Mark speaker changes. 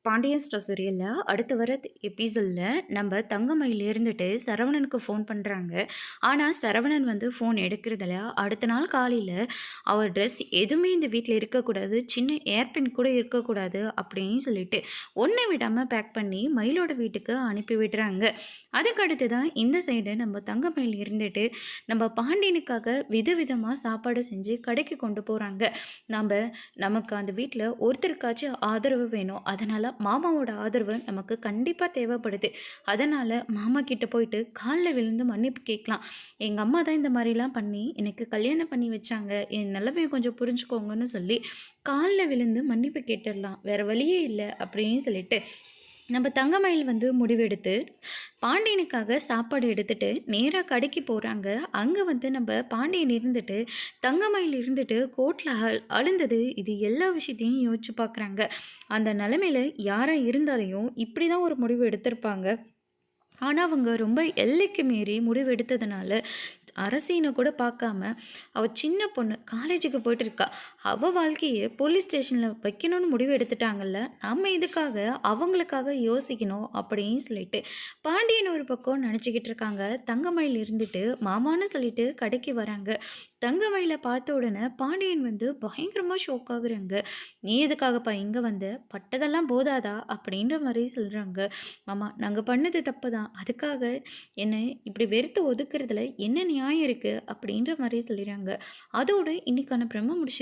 Speaker 1: Pandian store சீரியல்ல அடுத்து வர எபிசோட்ல நம்ம தங்கமயில் இருந்துட்டு சரவணனுக்கு ஃபோன் பண்ணுறாங்க. ஆனால் சரவணன் வந்து ஃபோன் எடுக்கிறதில்ல. அடுத்த நாள் காலையில் அவர் ட்ரெஸ் எதுவுமே இந்த வீட்டில் இருக்கக்கூடாது, சின்ன ஏர்பின் கூட இருக்கக்கூடாது அப்படின்னு சொல்லிட்டு ஒன்றை விடாமல் பேக் பண்ணி மயிலோட வீட்டுக்கு அனுப்பி விடுறாங்க. அதுக்கடுத்து தான் இந்த சைடு நம்ம தங்கமயில் இருந்துட்டு நம்ம பாண்டியனுக்காக விதவிதமாக சாப்பாடு செஞ்சு கடைக்கு கொண்டு போகிறாங்க. நமக்கு அந்த வீட்டில் ஒருத்தருக்காச்சும் ஆதரவு வேணும், அதனால் மாமாவோட ஆதரவு நமக்கு கண்டிப்பாக தேவைப்படுது. அதனால் மாமா கிட்ட போயிட்டு காலில் விழுந்து மன்னிப்பு கேட்கலாம். எங்கள் அம்மா தான் இந்த மாதிரிலாம் பண்ணி எனக்கு கல்யாணம் பண்ணி வச்சாங்க, என் நிலைமையை கொஞ்சம் புரிஞ்சுக்கோங்கன்னு சொல்லி காலில் விழுந்து மன்னிப்பு கேட்டுடலாம், வேறு வழியே இல்லை அப்படின்னு சொல்லிட்டு நம்ம தங்கமயில் வந்து முடிவெடுத்து பாண்டியனுக்காக சாப்பாடு எடுத்துட்டு நேராக கடைக்கு போகிறாங்க. அங்கே வந்து நம்ம பாண்டியன் இருந்துட்டு தங்கமயில் இருந்துட்டு கோட்டில் அழுந்தது, இது எல்லா விஷயத்தையும் யோசிச்சு பார்க்குறாங்க. அந்த நிலமையில யாராக இருந்தாலையும் இப்படி தான் ஒரு முடிவு எடுத்திருப்பாங்க. ஆனால் அவங்க ரொம்ப எல்லைக்கு மீறி முடிவு எடுத்ததுனால அரசினை கூட பார்க்காம அவள் சின்ன பொண்ணு காலேஜுக்கு போயிட்டு இருக்கா, அவள் வாழ்க்கையை போலீஸ் ஸ்டேஷனில் வைக்கணும்னு முடிவு எடுத்துட்டாங்கல்ல, நம்ம இதுக்காக அவங்களுக்காக யோசிக்கணும் அப்படின்னு சொல்லிட்டு பாண்டியன் ஒரு பக்கம் நினச்சிக்கிட்டு இருக்காங்க. தங்கமயில் இருந்துட்டு மாமான்னு சொல்லிட்டு கடைக்கு வராங்க. தங்கமயில பார்த்த உடனே பாண்டியன் வந்து பயங்கரமாக ஷோக் ஆகுறாங்க. நீ எதுக்காகப்பா இங்கே வந்த, பட்டதெல்லாம் போதாதா அப்படின்ற மாதிரி சொல்கிறாங்க. மாமா நாங்கள் பண்ணது தப்பு தான், அதுக்காக என்னை இப்படி வெறுத்து ஒதுக்குறதுல என்ன நியாயம் இருக்குது அப்படின்ற மாதிரி சொல்லிடுறாங்க. அதோடு இன்னைக்கான பிரம்ம முடிச்சிருக்கு.